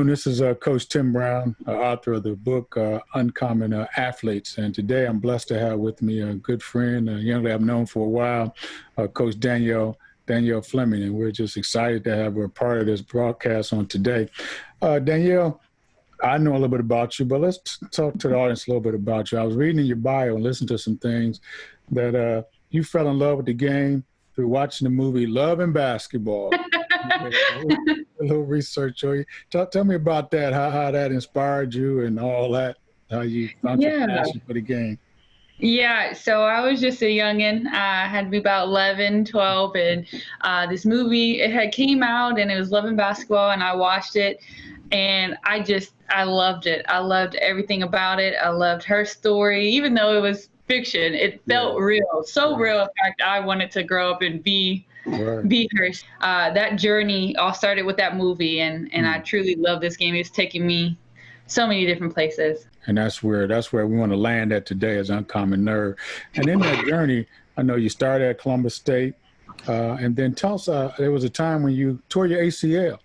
This is Coach Tim Brown, author of the book Uncommon Athletes. And today I'm blessed to have with me a good friend, a young lady I've known for a while, Coach Danielle Fleming. And we're just excited to have her part of this broadcast on today. Danielle, I know a little bit about you, but let's talk to the audience a little bit about you. I was reading in your bio and listening to some things that you fell in love with the game through watching the movie Love and Basketball. A little research on you. Tell me about that, how that inspired you and all that, how you found your passion for the game. Yeah, so I was just a youngin'. I had to be about 11, 12, and this movie, it had came out, and it was Love and Basketball, and I watched it, and I loved it. I loved everything about it. I loved her story, even though it was fiction. It felt real, so real. In fact, I wanted to grow up and be her. That journey all started with that movie, and I truly love this game. It's taken me so many different places. And that's where we want to land at today, is Uncommon Nerve. And in that journey, I know you started at Columbus State, and then tell us, there was a time when you tore your ACL.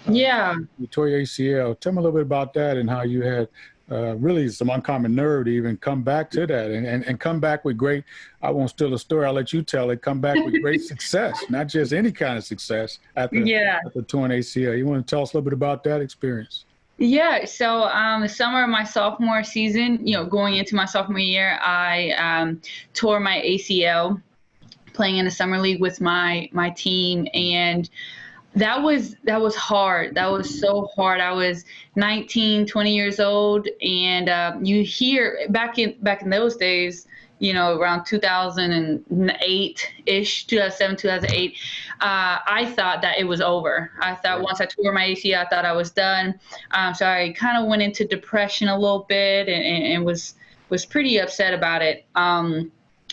You tore your ACL. Tell me a little bit about that and how you had really some uncommon nerve to even come back to that and come back with great, I won't steal the story, I'll let you tell it, come back with great success, not just any kind of success at the torn ACL. You want to tell us a little bit about that experience? Yeah, so the summer of my sophomore season, going into my sophomore year, I tore my ACL playing in the summer league with my team, and that was hard. That was so hard. I was 19, 20 years old, and you hear back in those days, around 2008-ish, 2007, 2008, I thought that it was over. I thought once I tore my ACL, I thought I was done. So I kind of went into depression a little bit and was pretty upset about it.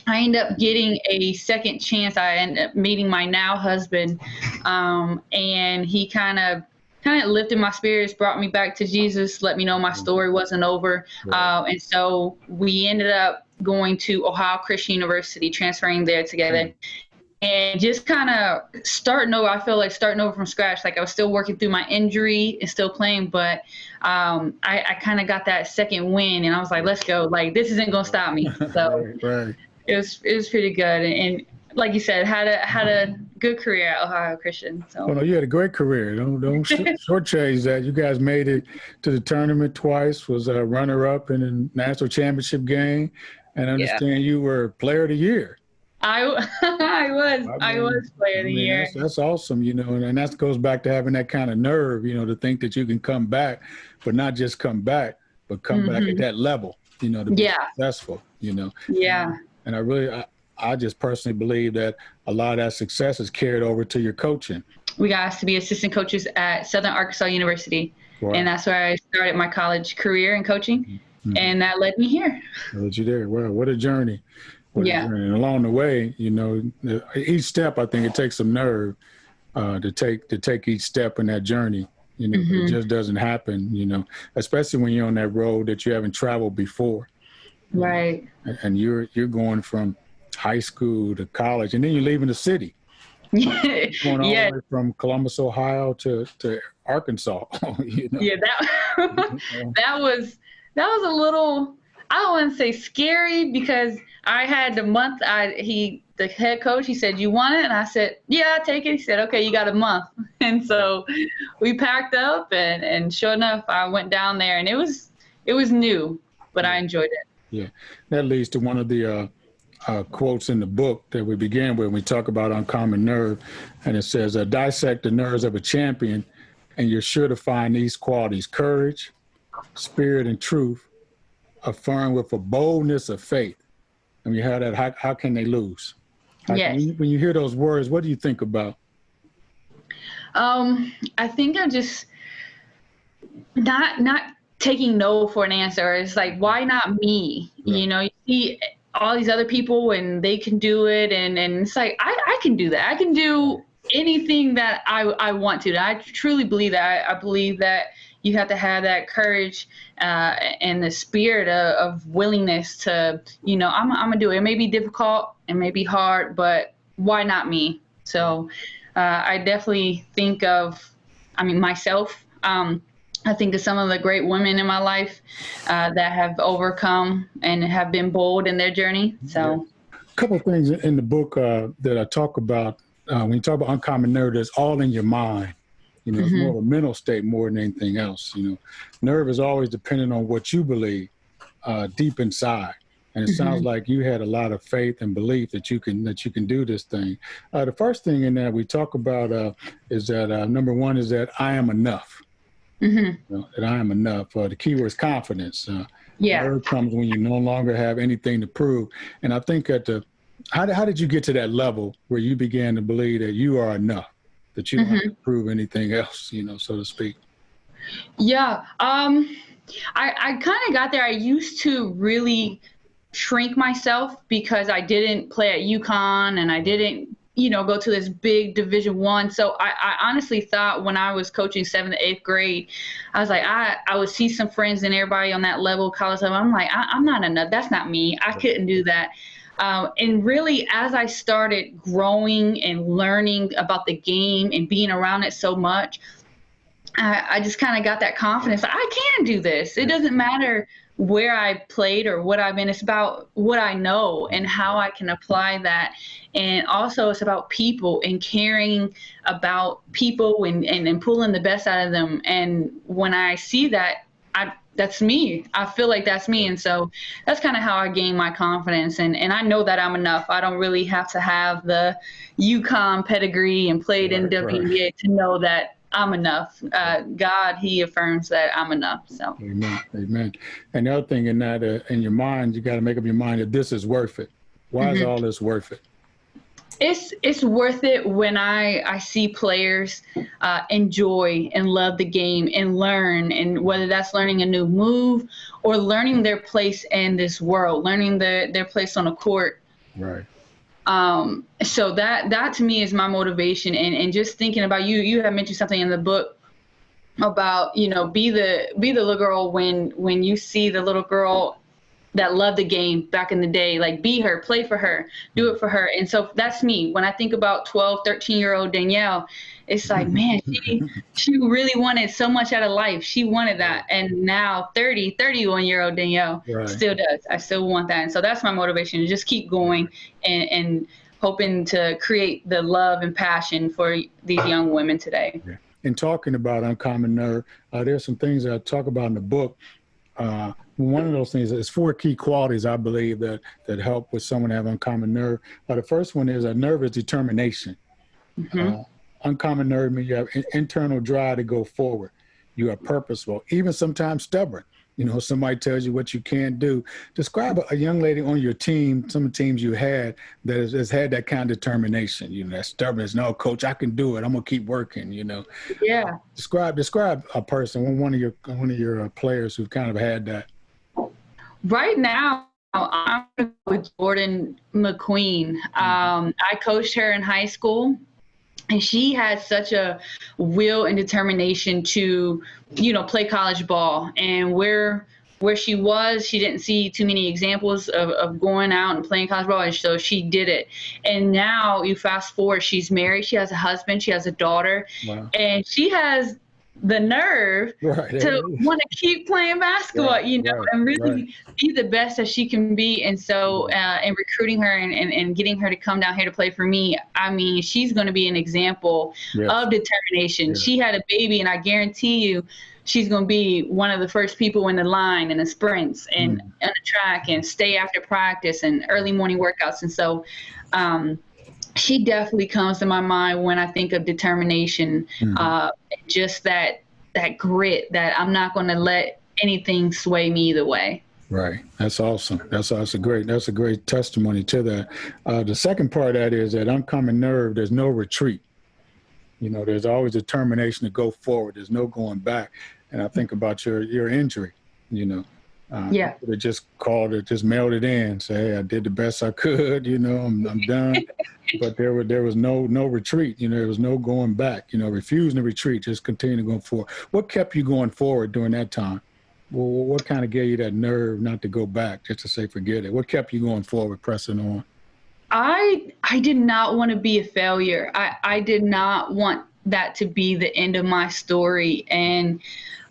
I ended up getting a second chance. I ended up meeting my now husband, and he kind of lifted my spirits, brought me back to Jesus, let me know my story wasn't over. And so we ended up going to Ohio Christian University, transferring there together, and just kind of starting over. I feel like starting over from scratch. Like I was still working through my injury and still playing, but I kind of got that second win, and I was like, let's go. Like, this isn't going to stop me. So it was pretty good. And like you said, had a good career at Ohio Christian. So. Well, no, you had a great career. Don't shortchange that. You guys made it to the tournament twice. Was a runner-up in the national championship game, and I understand you were Player of the Year. I was Player of the Year. That's awesome, and that goes back to having that kind of nerve, to think that you can come back, but not just come back, but come back at that level, to be successful, Yeah. And I just personally believe that a lot of that success is carried over to your coaching. We got asked to be assistant coaches at Southern Arkansas University, and that's where I started my college career in coaching, and that led me here. Led you there. Wow, what a journey. And along the way, each step, I think it takes some nerve to take each step in that journey. It just doesn't happen, especially when you're on that road that you haven't traveled before. Right. And you're going from high school to college, and then you're leaving the city. Going all the way from Columbus, Ohio to Arkansas. Yeah, that was a little, I don't want to say scary, because I had the month. The head coach, he said, "You want it?" And I said, "Yeah, I'll take it." He said, "Okay, you got a month." And so we packed up, and sure enough, I went down there, and it was new, but I enjoyed it. Yeah, that leads to one of the quotes in the book that we began with when we talk about uncommon nerve, and it says, "Dissect the nerves of a champion, and you're sure to find these qualities: courage, spirit, and truth, affirmed with a boldness of faith." And you have that. How can they lose? When you hear those words, what do you think about? I think I'm just not taking no for an answer. It's like, why not me? Right. You see all these other people and they can do it, and it's like, I can do that. I can do anything that I want to. And I truly believe that. I believe that you have to have that courage and the spirit of willingness to, I'm gonna do it. It may be difficult, it may be hard, but why not me? So I definitely think of, myself. I think of some of the great women in my life that have overcome and have been bold in their journey. Yeah. So, A couple of things in the book that I talk about when you talk about uncommon nerve, it's all in your mind. It's more mhm, of a mental state more than anything else. Nerve is always dependent on what you believe deep inside. And it sounds mhm, like you had a lot of faith and belief that you can do this thing. The first thing in that we talk about is that number one is that I am enough. mhm. That I am enough. The key word is confidence. Yeah. Nerve comes when you no longer have anything to prove. And I think how did you get to that level where you began to believe that you are enough, that you don't have to Mhm. prove anything else, so to speak? Yeah. I kind of got there. I used to really shrink myself because I didn't play at UConn and I Right. didn't, go to this big Division 1. So I honestly thought when I was coaching 7th to 8th grade, I was like, I would see some friends and everybody on that level, college level. I'm like, I'm not enough. That's not me. I couldn't do that. And really, as I started growing and learning about the game and being around it so much, I just kind of got that confidence. I can do this. It Yeah. doesn't matter where I played or what I've been. It's about what I know and how I can apply that. And also, it's about people and caring about people and pulling the best out of them. And when I see that, that's me. I feel like that's me. And so that's kind of how I gain my confidence. And I know that I'm enough. I don't really have to have the UConn pedigree and played in Right. Right. WNBA to know that I'm enough. God, He affirms that I'm enough. So Amen. Amen. And the other thing in that, in your mind, you got to make up your mind that this is worth it. Why is mhm. all this worth it? It's worth it when I see players enjoy and love the game and learn, and whether that's learning a new move or learning their place in this world, learning their place on a court. Right. So that to me is my motivation, and just thinking about you have mentioned something in the book about be the little girl when you see the little girl that loved the game back in the day, like be her, play for her, do it for her. And so that's me. When I think about 12, 13-year-old Danielle, it's like, man, she really wanted so much out of life. She wanted that. And now 30, 31-year-old Danielle Right. still does. I still want that. And so that's my motivation, to just keep going and hoping to create the love and passion for these young women today. Yeah. In talking about uncommon nerve, there's some things that I talk about in the book. One of those things is 4 key qualities I believe that help with someone to have uncommon nerve. The first one is a nerve is determination. Hmm. Uh, Uncommon nerve means you have internal drive to go forward. You are purposeful, even sometimes stubborn. Somebody tells you what you can't do. Describe a young lady on your team, some of the teams you had that has had that kind of determination. That stubbornness. No, coach, I can do it. I'm gonna keep working. Yeah. Describe a person, one of your players who kind of had that. Right now, I'm with Jordan McQueen. I coached her in high school, and she had such a will and determination to, play college ball. And where she didn't see too many examples of going out and playing college ball, and so she did it. And now you fast forward, she's married, she has a husband, she has a daughter, Wow. and she has the nerve Right. to want to keep playing basketball, Right. Right. and Right. really be the best that she can be. And so, in recruiting her and getting her to come down here to play for me, I mean, she's going to be an example Yes. of determination. Yes. She had a baby, and I guarantee you, she's going to be one of the first people in the line and the sprints and Mm. on the track and stay after practice and early morning workouts. And so, she definitely comes to my mind when I think of determination. Mm. Just that grit, that I'm not going to let anything sway me either way. Right. That's awesome. That's a great testimony to that. The second part of that is that uncommon nerve. There's no retreat. There's always determination to go forward. There's no going back. And I think about your injury. You Yeah. could have just called it, just mailed it in, say, hey, I did the best I could. I'm done. But there was no retreat. There was no going back. Refusing to retreat, just continue to go forward. What kept you going forward during that time? Well, what kind of gave you that nerve not to go back, just to say forget it? What kept you going forward, pressing on? I did not want to be a failure. I did not want that to be the end of my story. And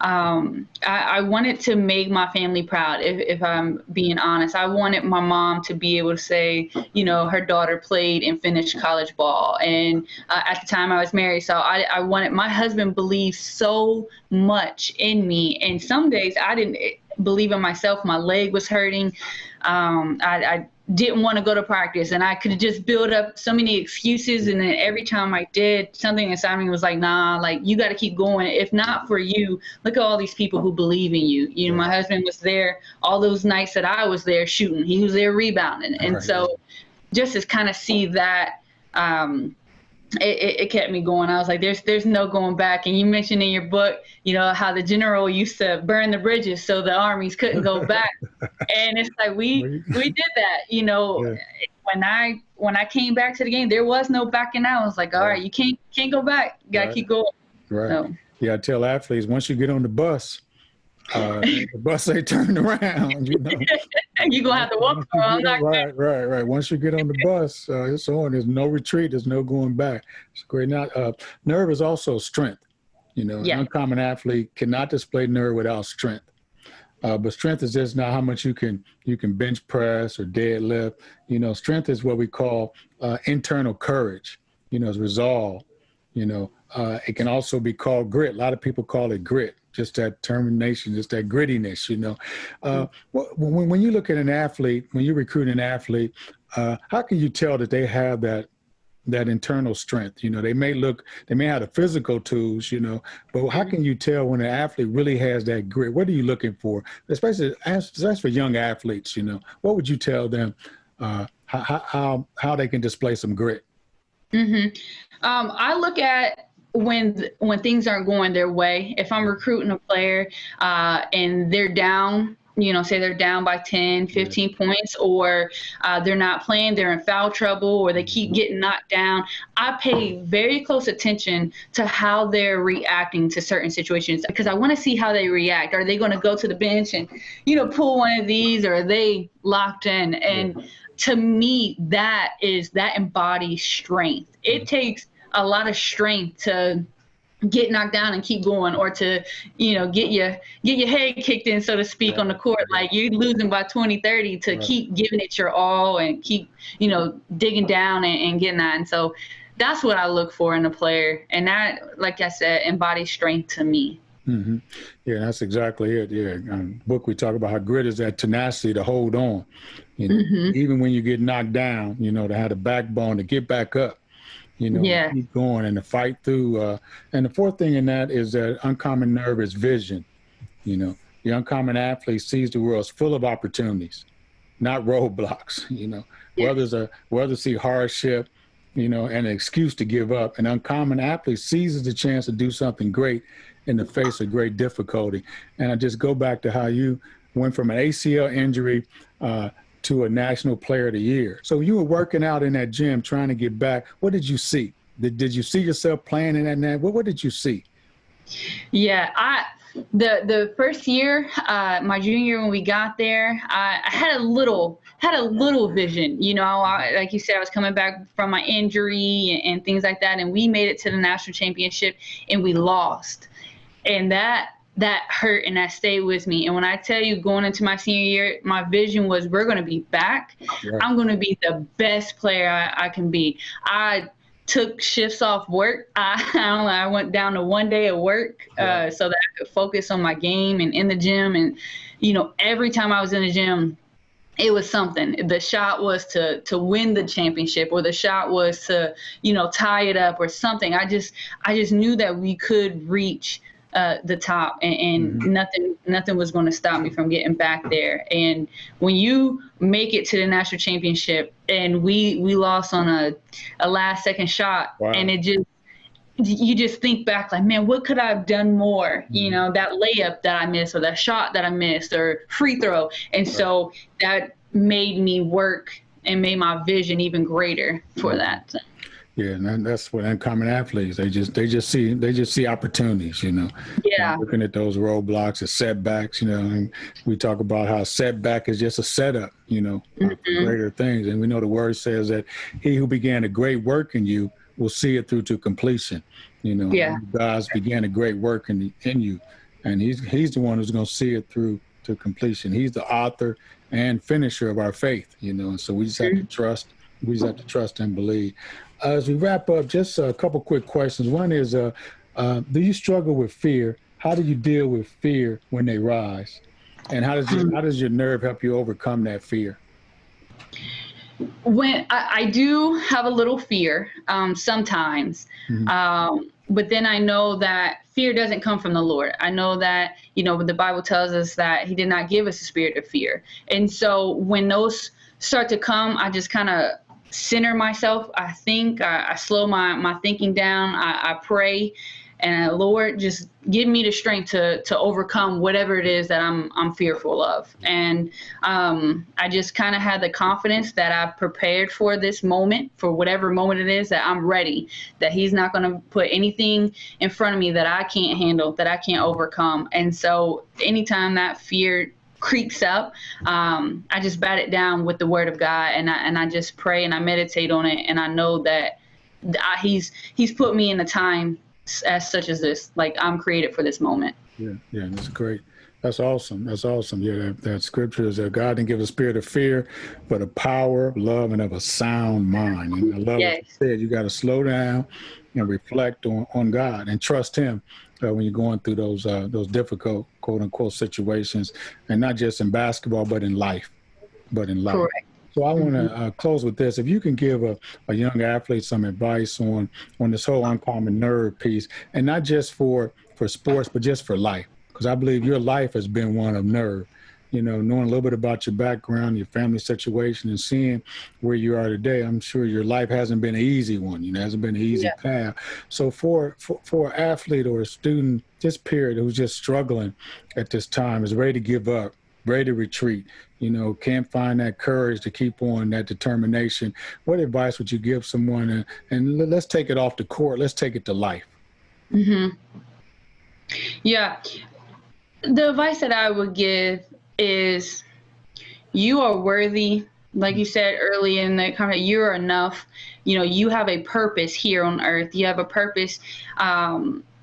I wanted to make my family proud, if I'm being honest. I wanted my mom to be able to say, you know, her daughter played and finished college ball. And at the time I was married, so I wanted, my husband believed so much in me. And some days I didn't believe in myself. My leg was hurting. I didn't want to go to practice, and I could just build up so many excuses. And then every time I did, something inside me was like, nah, like, you got to keep going. If not for you, look at all these people who believe in you. You know, my husband was there all those nights that I was there shooting. He was there rebounding. And so just to kind of see that, it kept me going. I was like, there's no going back. And you mentioned in your book, you know, how the general used to burn the bridges so the armies couldn't go back. And it's like, we did that, you know. When I came back to the game, there was no backing out. I was like, all right, you can't go back. You got to keep going. Right. So. Yeah, I tell athletes, once you get on the bus, the bus ain't turning around, you know. You're going to have to walk around. Right. Once you get on the bus, it's on. There's no retreat. There's no going back. It's great. Now, nerve is also strength. You know, an uncommon athlete cannot display nerve without strength. But strength is just not how much you can bench press or deadlift. You know, strength is what we call internal courage. You know, it's resolve. You know, it can also be called grit. A lot of people call it grit. Just that determination, just that grittiness, you know. When you look at an athlete, when you recruit an athlete, how can you tell that they have that internal strength? You know, they may have the physical tools, you know, but how can you tell when an athlete really has that grit? What are you looking for? Especially for young athletes, you know, what would you tell them how they can display some grit? I look at when things aren't going their way. If I'm recruiting a player and they're down, you know, say they're down by 10, 15 points, or they're not playing, they're in foul trouble, or they keep getting knocked down, I pay very close attention to how they're reacting to certain situations, because I want to see how they react. Are they going to go to the bench and, you know, pull one of these, or are they locked in? And to me, that embodies strength. It takes a lot of strength to get knocked down and keep going, or to, you know, get your head kicked in, so to speak, on the court. Like, you're losing by 20, 30, to keep giving it your all and keep, you know, digging down and getting that. And so that's what I look for in a player. And that, like I said, embodies strength to me. Mm-hmm. Yeah, that's exactly it. Yeah, book we talk about how grit is that tenacity to hold on. You know, even when you get knocked down, you know, to have the backbone to get back up. You know, keep going and to fight through. And the fourth thing in that is that uncommon nerve is vision. You know, the uncommon athlete sees the world as full of opportunities, not roadblocks. You know, whether see hardship, you know, and an excuse to give up. An uncommon athlete seizes the chance to do something great in the face of great difficulty. And I just go back to how you went from an ACL injury to a National Player of the Year. So you were working out in that gym trying to get back. What did you see? Did you see yourself playing in that? What did you see? Yeah, the first year, my junior year, when we got there, I had a little vision. You know, like you said, I was coming back from my injury and things like that, and we made it to the national championship and we lost, and that hurt and that stayed with me. And when I tell you, going into my senior year, my vision was, we're going to be back. Right. I'm going to be the best player I can be. I took shifts off work. I went down to one day of work so that I could focus on my game and in the gym. And, you know, every time I was in the gym, it was something. The shot was to win the championship, or the shot was to, you know, tie it up or something. I just knew that we could reach the top, and nothing was going to stop me from getting back there. And when you make it to the national championship and we lost on a last second shot, and you just think back like, man, what could I have done more? You know, that layup that I missed, or that shot that I missed, or free throw. And so that made me work and made my vision even greater for that. Yeah, and that's what uncommon athletes, they just see opportunities, you know. Yeah. Looking at those roadblocks, the setbacks, you know, and we talk about how setback is just a setup, you know, for greater things. And we know the word says that he who began a great work in you will see it through to completion. You know, Yeah. God's began a great work in you, and he's the one who's going to see it through to completion. He's the author and finisher of our faith, you know, and so we just have to trust. We just have to trust and believe. As we wrap up, just a couple quick questions. One is, do you struggle with fear? How do you deal with fear when they rise? And how does your nerve help you overcome that fear? When I do have a little fear sometimes, Mhm. but then I know that fear doesn't come from the Lord. I know that, the Bible tells us that He did not give us a spirit of fear. And so when those start to come, I just kind of center myself. I think I slow my thinking down. I pray, and Lord, just give me the strength to overcome whatever it is that I'm fearful of. And I just kind of had the confidence that I've prepared for this moment, for whatever moment it is, that I'm ready, that He's not going to put anything in front of me that I can't handle, that I can't overcome. And so anytime that fear creeps up, I just bat it down with the Word of God, and I just pray and I meditate on it, and I know that He's put me in a time as such as this. Like, I'm created for this moment. Yeah, yeah, that's great. That's awesome. That's awesome. Yeah, that scripture is that God didn't give a spirit of fear, but a power, love, and of a sound mind. And I love what you Yes. said. You got to slow down and reflect on God and trust Him when you're going through those difficult, quote unquote, situations, and not just in basketball, but in life. But in life. Correct. So I want Hmm. to close with this. If you can give a young athlete some advice on this whole uncommon nerve piece, and not just for sports, but just for life, because I believe your life has been one of nerve. You know, knowing a little bit about your background, your family situation, and seeing where you are today, I'm sure your life hasn't been an easy one. You know, it hasn't been an easy Yeah. path. So for an athlete or a student, this period who's just struggling at this time, is ready to give up, ready to retreat, you know, can't find that courage to keep on, that determination. What advice would you give someone? And let's take it off the court. Let's take it to life. Hmm. Yeah. The advice that I would give is, you are worthy. Like you said early in the comment, you're enough. You have a purpose here on earth. You have a purpose,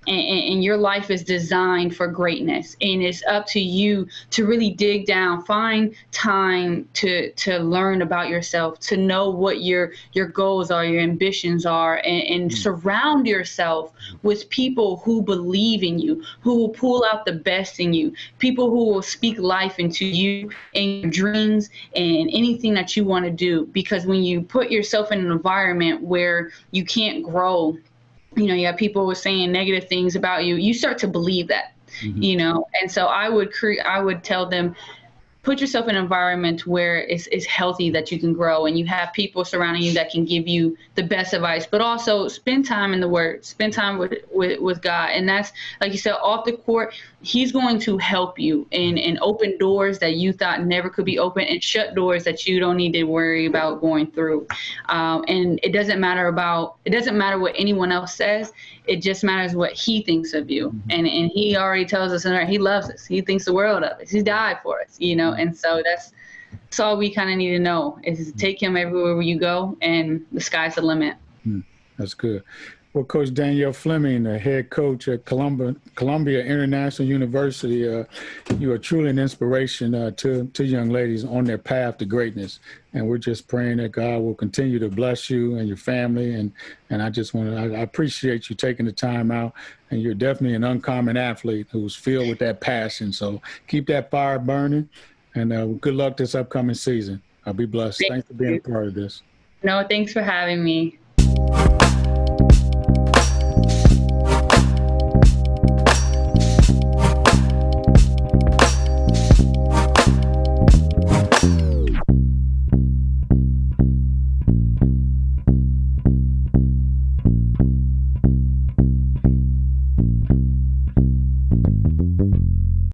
and your life is designed for greatness. And it's up to you to really dig down, find time to learn about yourself, to know what your goals are, your ambitions are, and surround yourself with people who believe in you, who will pull out the best in you, people who will speak life into you and your dreams and anything that you want to do. Because when you put yourself in an environment where you can't grow, you have people who are saying negative things about you, you start to believe that, Mm-hmm. and so I would tell them, put yourself in an environment where it's healthy, that you can grow, and you have people surrounding you that can give you the best advice. But also spend time in the Word, spend time with God. And that's, like you said, off the court, He's going to help you and open doors that you thought never could be open, and shut doors that you don't need to worry about going through. And it doesn't matter what anyone else says. It just matters what He thinks of you. Mm-hmm. And He already tells us in there, He loves us. He thinks the world of us. He died for us, and so that's all we kind of need to know, is to take Him everywhere you go, and the sky's the limit. Mm-hmm. That's good. Well, Coach Danielle Fleming, the head coach at Columbia International University, you are truly an inspiration to young ladies on their path to greatness. And we're just praying that God will continue to bless you and your family. And I appreciate you taking the time out. And you're definitely an uncommon athlete who's filled with that passion. So keep that fire burning. And good luck this upcoming season. I'll be blessed. Thank Thanks for being a you. part of this. No, thanks for having me.